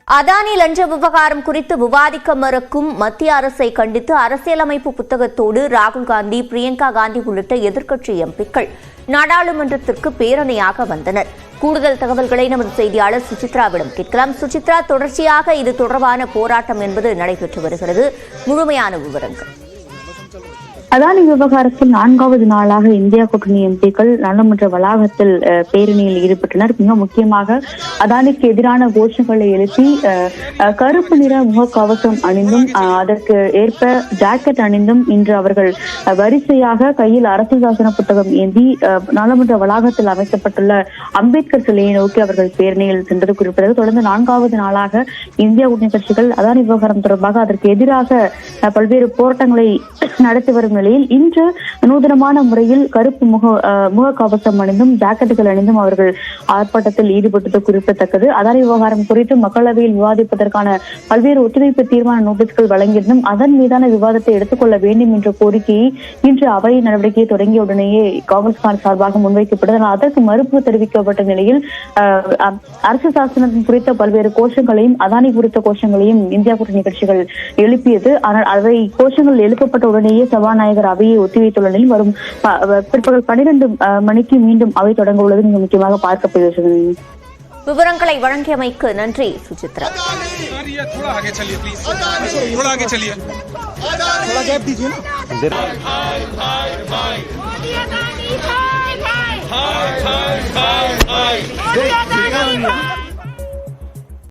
அதானி லஞ்ச விவகாரம் குறித்து விவாதிக்க மறுக்கும் மத்திய அரசை கண்டித்து அரசியலமைப்பு புத்தகத்தோடு ராகுல் காந்தி, பிரியங்கா காந்தி உள்ளிட்ட எதிர்க்கட்சி எம்பிக்கள் நாடாளுமன்றத்திற்கு பேரணியாக வந்தனர். கூடுதல் தகவல்களை நமது செய்தியாளர் சுசித்ராவிடம் கேட்கலாம். சுசித்ரா, தொடர்ச்சியாக இது தொடர்பான போராட்டம் என்பது நடைபெற்று வருகிறது. முழுமையான விவரங்கள். அதானி விவகாரத்தில் 4வது நாளாக இந்தியா கூட்டணி எம்பிக்கள் நாடாளுமன்ற வளாகத்தில் பேரணியில் ஈடுபட்டனர். மிக முக்கியமாக அதானிக்கு எதிரான கோஷங்களை எழுப்பி கருப்பு நிற முகக்கவசம் அணிந்தும் அதற்கு ஏற்ப ஜாக்கெட் அணிந்தும் இன்று அவர்கள் வரிசையாக கையில் அரசியல் சாசன புத்தகம் ஏந்தி நாடாளுமன்ற வளாகத்தில் அமைக்கப்பட்டுள்ள அம்பேத்கர் சிலையை நோக்கி அவர்கள் பேரணியில் சென்றது குறிப்பிட்டது. தொடர்ந்து 4வது நாளாக இந்தியா கூட்டணி கட்சிகள் அதானி விவகாரம் தொடர்பாக அதற்கு எதிராக பல்வேறு போராட்டங்களை நடத்தி வரும் நிலையில் இன்று நூதனமான முறையில் கருப்பு முகக்கவசம் அணிந்தும் ஜாக்கெட்டுகள் அணிந்தும் அவர்கள் ஆர்ப்பாட்டத்தில் ஈடுபட்டது குறிப்பிடத்தக்கது. அதானி விவகாரம் குறித்து மக்களவையில் விவாதிப்பதற்கான பல்வேறு ஒத்துழைப்பு தீர்மான நோட்டீஸ்கள் வழங்கியிருந்தும் அதன் மீதான விவாதத்தை எடுத்துக்கொள்ள வேண்டும் என்ற கோரிக்கையை இன்று அவை நடவடிக்கையை தொடங்கிய உடனேயே காங்கிரஸ் சார்பாக முன்வைக்கப்பட்டது. அதற்கு மறுப்பு தெரிவிக்கப்பட்ட நிலையில் அரசு சாசனம் குறித்த பல்வேறு கோஷங்களையும் அதானி குறித்த கோஷங்களையும் இந்தியா கூட்டணி கட்சிகள் எழுப்பியது. ஆனால் அவை கோஷங்கள் எழுப்பப்பட்ட உடனேயே சபாநாயகர் அவையை ஒத்திவைத்துள்ள நிலையில் வரும் பிற்பகல் 12 மணிக்கு மீண்டும் அவை தொடங்க உள்ளது மிக முக்கியமாக பார்க்கப்படுகிறது. விவரங்களை வழங்கியமைக்கு நன்றி சுசித்ரா. हाय हाय हाय हाय